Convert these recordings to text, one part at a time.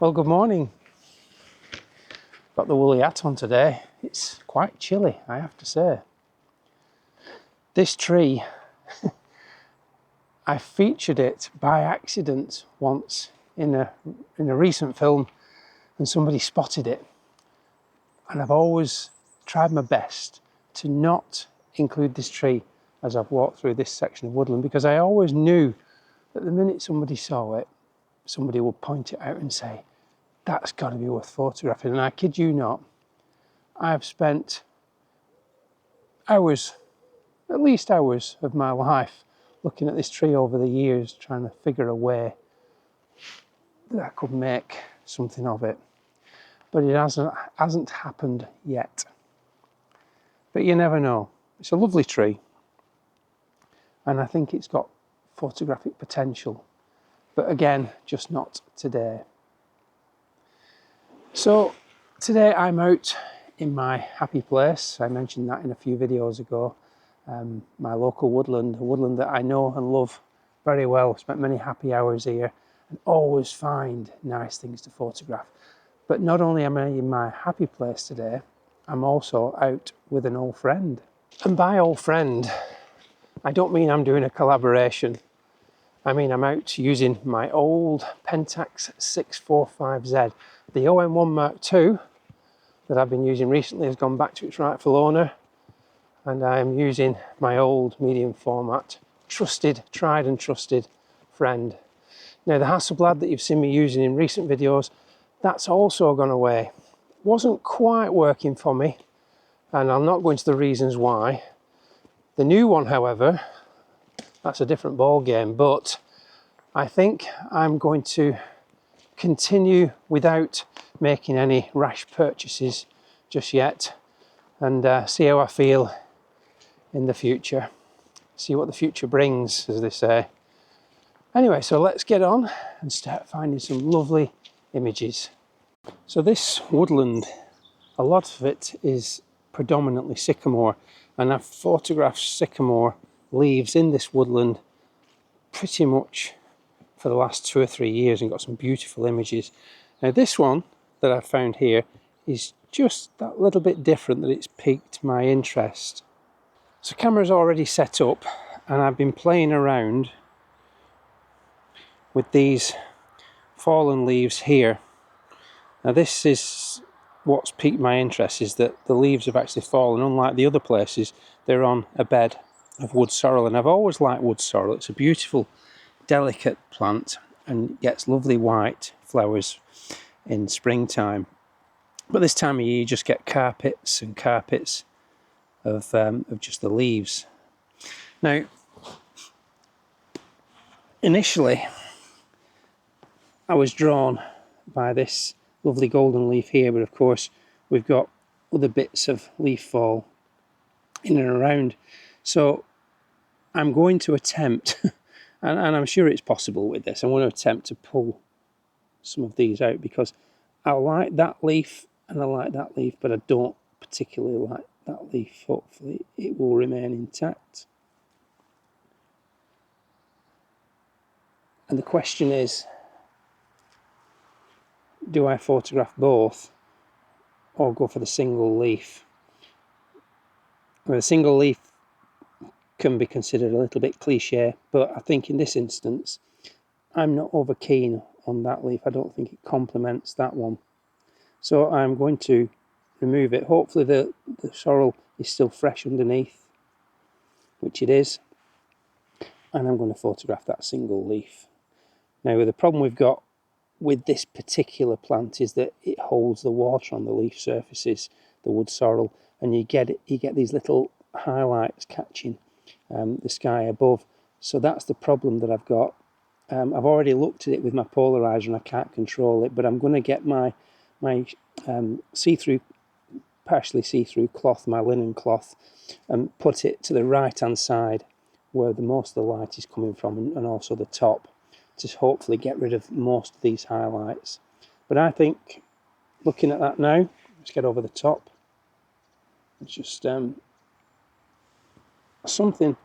Well, good morning. Got the woolly hat on today. It's quite chilly, I have to say. This tree, I featured it by accident once in a recent film, and somebody spotted it. And I've always tried my best to not include this tree as I've walked through this section of woodland, because I always knew that the minute somebody saw it, somebody would point it out and say, that's got to be worth photographing. And I kid you not, I've spent hours, at least hours of my life looking at this tree over the years, trying to figure a way that I could make something of it. But it hasn't happened yet. But you never know. It's a lovely tree, and I think it's got photographic potential. But again, just not today. So today I'm out in my happy place. I mentioned that in a few videos ago. My local woodland, a woodland that I know and love very well. Spent many happy hours here and always find nice things to photograph. But not only am I in my happy place today, I'm also out with an old friend. And by old friend, I don't mean I'm doing a collaboration. I mean I'm out using my old Pentax 645Z. The OM1 Mark II that I've been using recently has gone back to its rightful owner, and I am using my old medium format, tried and trusted friend. Now the Hasselblad that you've seen me using in recent videos, that's also gone away. Wasn't quite working for me, and I'll not go into the reasons why. The new one, however, that's a different ball game, but I think I'm going to continue without making any rash purchases just yet, and see how I feel in the future. See what the future brings, as they say. Anyway, so let's get on and start finding some lovely images. So this woodland, a lot of it is predominantly sycamore, and I've photographed sycamore leaves in this woodland pretty much for the last 2 or 3 years and got some beautiful images. Now this one that I found here is just that little bit different, that it's piqued my interest. So camera's already set up, and I've been playing around with these fallen leaves here. Now this is what's piqued my interest, is that the leaves have actually fallen. Unlike the other places, they're on a bed of wood sorrel, and I've always liked wood sorrel. It's a beautiful, delicate plant and gets lovely white flowers in springtime. But this time of year you just get carpets and carpets of just the leaves. Now, initially I was drawn by this lovely golden leaf here, but of course we've got other bits of leaf fall in and around. So I'm going to attempt, and I'm sure it's possible with this, I'm going to attempt to pull some of these out, because I like that leaf and I like that leaf, but I don't particularly like that leaf. Hopefully it will remain intact. And the question is, do I photograph both or go for the single leaf? Well, the single leaf can be considered a little bit cliche, but I think in this instance I'm not over keen on that leaf. I don't think it complements that one. So I'm going to remove it. Hopefully the sorrel is still fresh underneath, which it is, and I'm going to photograph that single leaf. Now the problem we've got with this particular plant is that it holds the water on the leaf surfaces, the wood sorrel, and you get these little highlights catching the sky above. So that's the problem that I've got. I've already looked at it with my polarizer and I can't control it, but I'm going to get my see-through, partially see-through cloth, my linen cloth, and put it to the right hand side where the most of the light is coming from, and also the top, to hopefully get rid of most of these highlights. But I think, looking at that now, let's get over the top. It's just something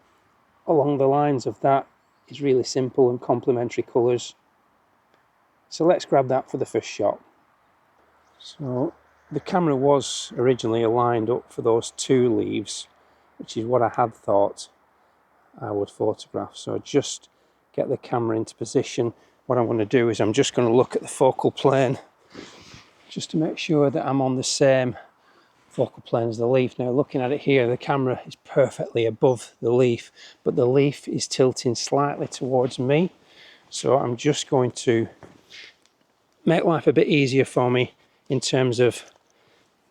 along the lines of that is really simple and complementary colours. So let's grab that for the first shot. So the camera was originally aligned up for those 2 leaves, which is what I had thought I would photograph. So just get the camera into position. What I'm going to do is I'm just going to look at the focal plane just to make sure that I'm on the same focal plane as the leaf. Now looking at it here, the camera is perfectly above the leaf, but the leaf is tilting slightly towards me. So I'm just going to make life a bit easier for me in terms of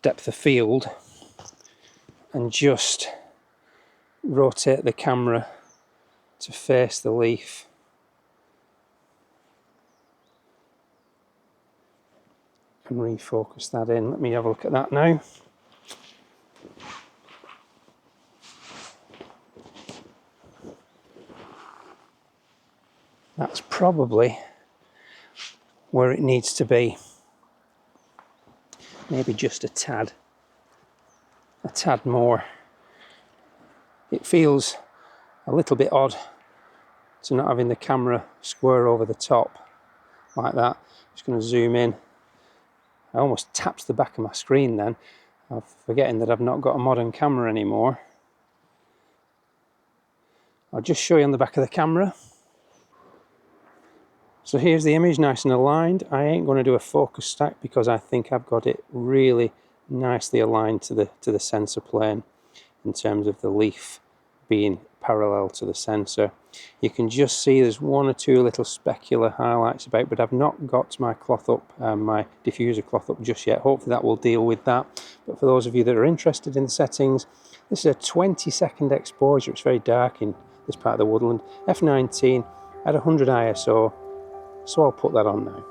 depth of field and just rotate the camera to face the leaf. And refocus that in. Let me have a look at that now. That's probably where it needs to be. Maybe just a tad more. It feels a little bit odd to not having the camera square over the top like that. Just going to zoom in. I almost tapped the back of my screen then. I'm forgetting that I've not got a modern camera anymore. I'll just show you on the back of the camera. So here's the image, nice and aligned. I ain't going to do a focus stack because I think I've got it really nicely aligned to the sensor plane in terms of the leaf being parallel to the sensor. You can just see there's 1 or 2 little specular highlights about, but I've not got my cloth up, my diffuser cloth up just yet. Hopefully that will deal with that. But for those of you that are interested in the settings, this is a 20-second exposure. It's very dark in this part of the woodland. F19 at 100 ISO. So I'll put that on now.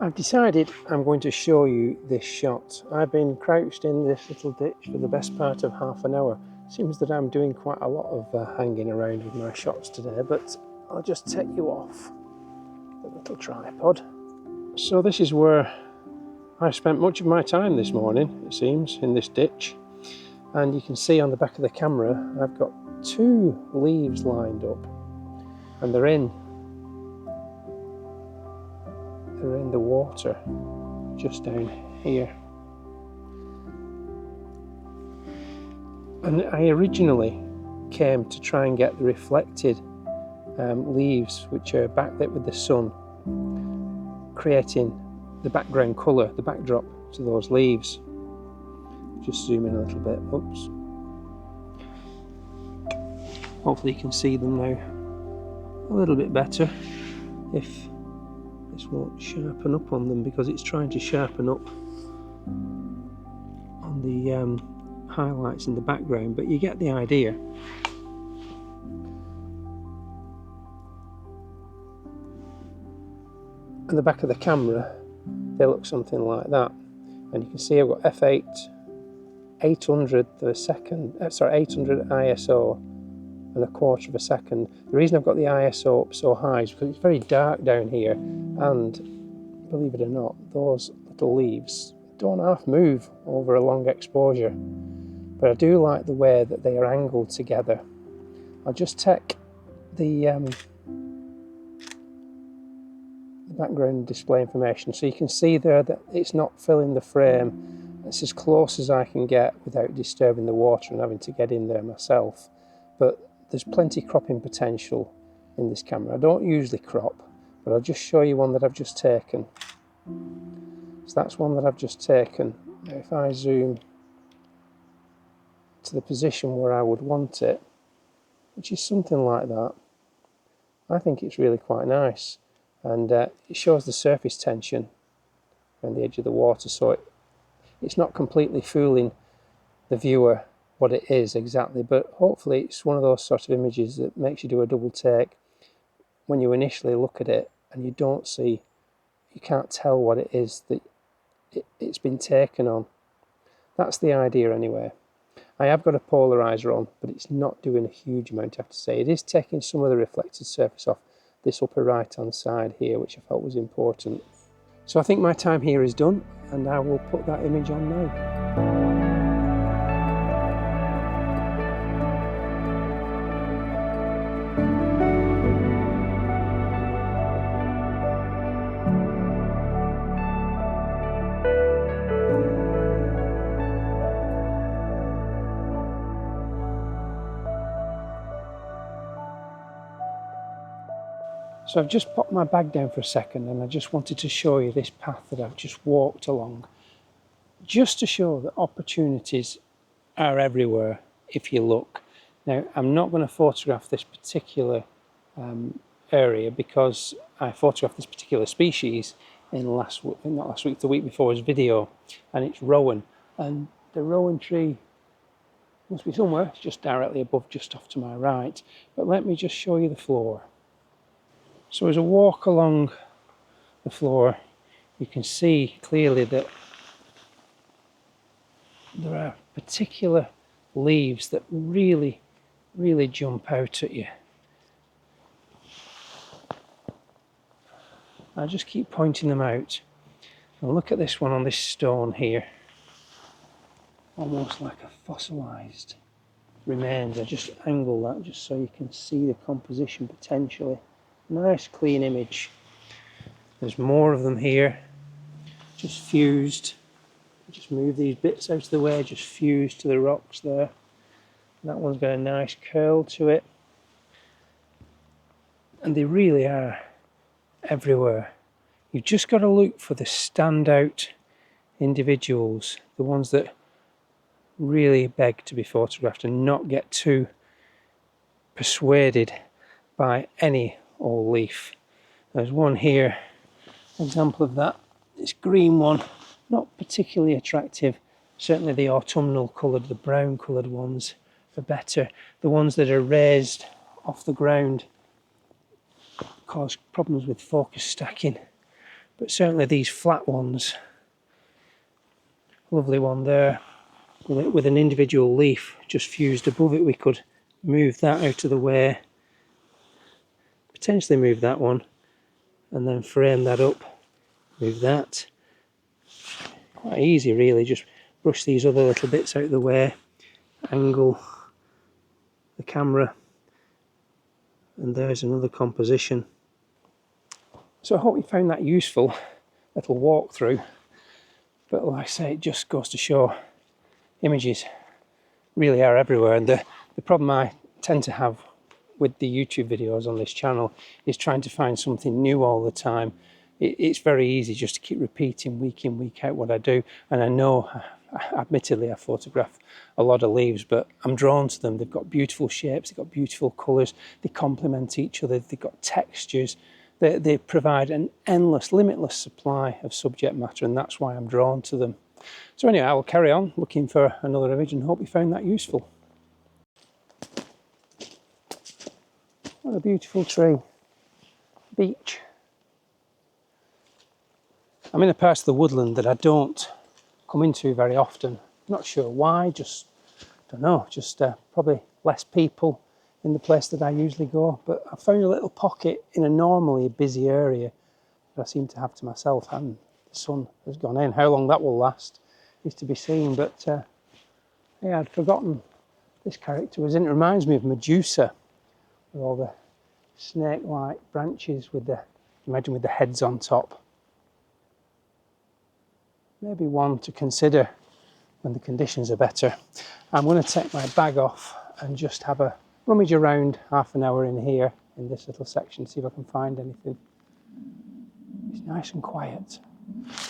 I've decided I'm going to show you this shot. I've been crouched in this little ditch for the best part of half an hour. Seems that I'm doing quite a lot of hanging around with my shots today, but I'll just take you off the little tripod. So this is where I spent much of my time this morning, it seems, in this ditch. And you can see on the back of the camera, I've got 2 leaves lined up, and they're in the water just down here. And I originally came to try and get the reflected leaves, which are backlit with the sun, creating the background colour, the backdrop to those leaves. Just zoom in a little bit. Oops. Hopefully you can see them now a little bit better. If this won't sharpen up on them, because it's trying to sharpen up on the highlights in the background, but you get the idea. On the back of the camera, they look something like that, and you can see I've got f8 800 ISO and 1/4 of a second. The reason I've got the ISO up so high is because it's very dark down here, and believe it or not, those little leaves don't half move over a long exposure. But I do like the way that they are angled together. I'll just take the background display information so you can see there that it's not filling the frame. It's as close as I can get without disturbing the water and having to get in there myself. But there's plenty cropping potential in this camera. I don't usually crop, but I'll just show you one that I've just taken. So that's one that I've just taken. Now if I zoom to the position where I would want it, which is something like that, I think it's really quite nice. And it shows the surface tension around the edge of the water, so it's not completely fooling the viewer what it is exactly, but hopefully it's one of those sort of images that makes you do a double take when you initially look at it and you can't tell what it is that it's been taken on. That's the idea anyway. I have got a polarizer on, but it's not doing a huge amount, I have to say. It is taking some of the reflected surface off this upper right hand side here, which I felt was important. So I think my time here is done, and I will put that image on now. So I've just popped my bag down for a second, and I just wanted to show you this path that I've just walked along, just to show that opportunities are everywhere if you look. Now, I'm not going to photograph this particular area because I photographed this particular species in the week before's video, and it's rowan, and the rowan tree must be somewhere. It's just directly above, just off to my right. But let me just show you the floor. So as I walk along the floor, you can see clearly that there are particular leaves that really jump out at you. I just keep pointing them out. And look at this one on this stone here. Almost like a fossilised remains. I just angle that just so you can see the composition potentially. Nice clean image. There's more of them here, just fused. Just move these bits out of the way, just fused to the rocks there. That one's got a nice curl to it. And they really are everywhere. You've just got to look for the standout individuals, the ones that really beg to be photographed, and not get too persuaded by any old leaf. There's one here, example of that. This green one, not particularly attractive. Certainly the autumnal coloured, the brown coloured ones are better. The ones that are raised off the ground cause problems with focus stacking. But certainly these flat ones, lovely one there, with an individual leaf just fused above it. We could move that out of the way, potentially move that one, and then frame that up, move that. Quite easy really, just brush these other little bits out of the way, angle the camera, and there's another composition. So I hope you found that useful, little walkthrough. But like I say, it just goes to show images really are everywhere, and the problem I tend to have with the YouTube videos on this channel is trying to find something new all the time. It's very easy just to keep repeating week in, week out what I do, and I know, admittedly, I photograph a lot of leaves, but I'm drawn to them. They've got beautiful shapes, they've got beautiful colours, they complement each other, they've got textures. They provide an endless, limitless supply of subject matter, and that's why I'm drawn to them. So anyway, I will carry on looking for another image and hope you found that useful. What a beautiful tree. Beech. I'm in a part of the woodland that I don't come into very often. Not sure why, just don't know, just probably less people in the place that I usually go, but I found a little pocket in a normally busy area that I seem to have to myself, and the sun has gone in. How long that will last is to be seen, but yeah, I'd forgotten this character was in. It reminds me of Medusa, with all the snake-like branches with the, imagine with the heads on top. Maybe one to consider when the conditions are better. I'm going to take my bag off and just have a rummage around half an hour in here, in this little section, see if I can find anything. It's nice and quiet,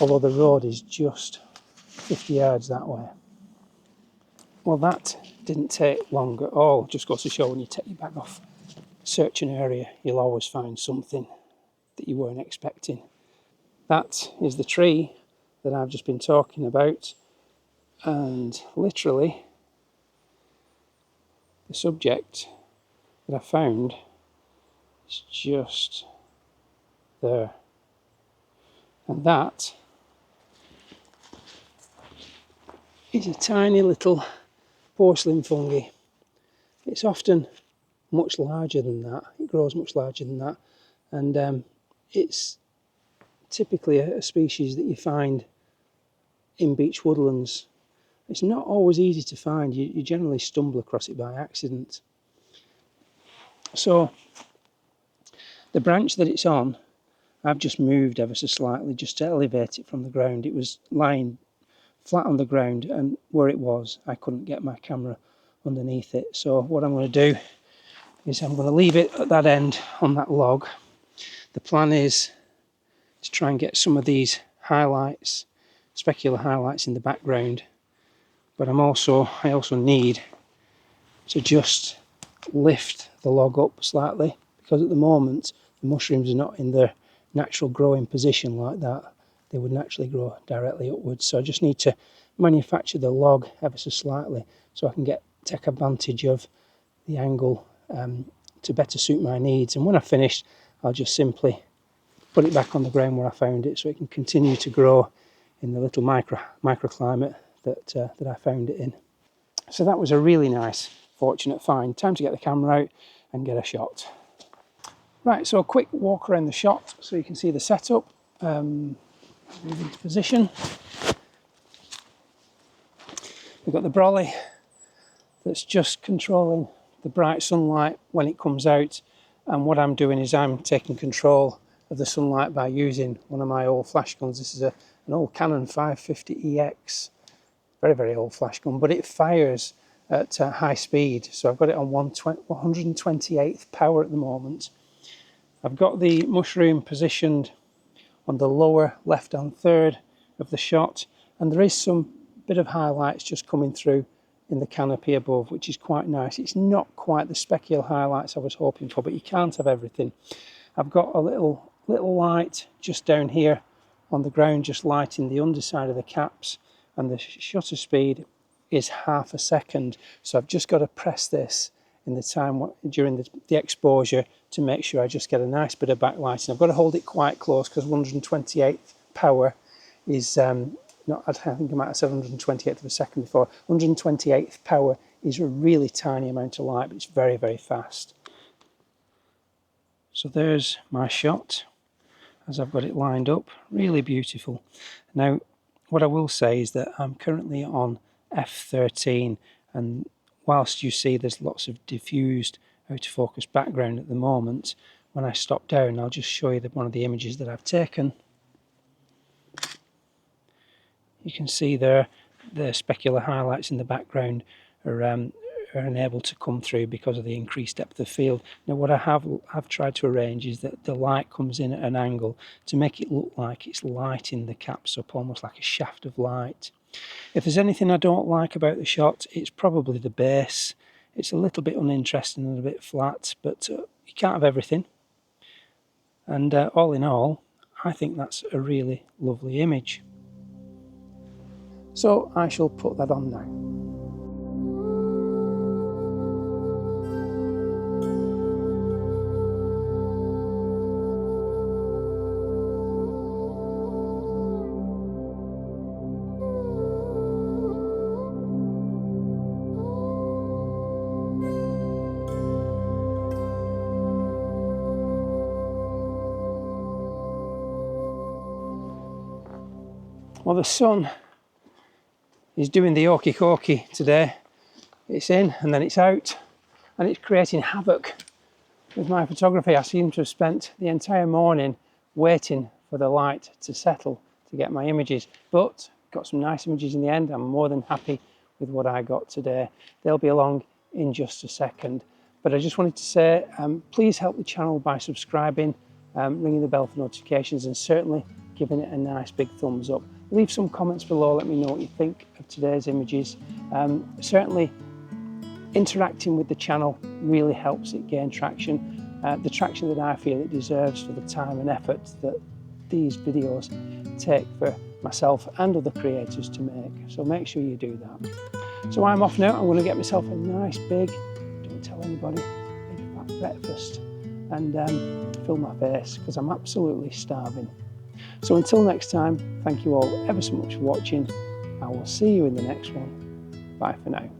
although the road is just 50 yards that way. Well, that didn't take long at all. Just goes to show when you take your bag off, search an area, you'll always find something that you weren't expecting. That is the tree that I've just been talking about, and literally the subject that I found is just there. And that is a tiny little porcelain fungi. It's often much larger than that. It grows much larger than that, and it's typically a species that you find in beech woodlands. It's not always easy to find. You generally stumble across it by accident. So the branch that it's on, I've just moved ever so slightly just to elevate it from the ground. It was lying flat on the ground, and where it was, I couldn't get my camera underneath it. So what I'm going to do is I'm going to leave it at that end on that log. The plan is to try and get some of these highlights, specular highlights in the background, but I also need to just lift the log up slightly, because at the moment the mushrooms are not in their natural growing position like that. They would naturally grow directly upwards, so I just need to manufacture the log ever so slightly so I can take advantage of the angle to better suit my needs. And when I've finished, I'll just simply put it back on the ground where I found it so it can continue to grow in the little microclimate that I found it in. So that was a really nice, fortunate find. Time to get the camera out and get a shot. Right, so a quick walk around the shot so you can see the setup. Move into position. We've got the brolly that's just controlling the bright sunlight when it comes out, and what I'm doing is I'm taking control of the sunlight by using one of my old flash guns. This is an old Canon 550EX, very, very old flash gun, but it fires at high speed. So I've got it on 128th power at the moment. I've got the mushroom positioned on the lower left-hand third of the shot, and there is some bit of highlights just coming through in the canopy above, which is quite nice. It's not quite the specular highlights I was hoping for, but you can't have everything. I've got a little light just down here on the ground, just lighting the underside of the caps, and the shutter speed is half a second. So I've just got to press this in the time during the exposure to make sure I just get a nice bit of backlighting. I've got to hold it quite close because 128th power is not, I think I might have said 128th of a second before. 128th power is a really tiny amount of light, but it's very, very fast. So there's my shot as I've got it lined up. Really beautiful. Now, what I will say is that I'm currently on f13, and whilst you see there's lots of diffused out of focus background at the moment, when I stop down I'll just show you one of the images that I've taken. You can see there the specular highlights in the background are unable to come through because of the increased depth of field. Now what I have tried to arrange is that the light comes in at an angle to make it look like it's lighting the caps up, almost like a shaft of light. If there's anything I don't like about the shot, it's probably the base. It's a little bit uninteresting and a bit flat, but you can't have everything. And all in all, I think that's a really lovely image. So I shall put that on now. Well, the sun is doing the okey cokey today. It's in and then it's out, and it's creating havoc with my photography. I seem to have spent the entire morning waiting for the light to settle to get my images, but got some nice images in the end. I'm more than happy with what I got today. They'll be along in just a second, but I just wanted to say please help the channel by subscribing, ringing the bell for notifications, and certainly giving it a nice big thumbs up. Leave some comments below, let me know what you think of today's images. Certainly interacting with the channel really helps it gain traction, the traction that I feel it deserves for the time and effort that these videos take for myself and other creators to make. So make sure you do that. So I'm off now. I'm going to get myself a nice big, don't tell anybody, big fat breakfast and fill my face because I'm absolutely starving. So until next time, thank you all ever so much for watching, I will see you in the next one. Bye for now.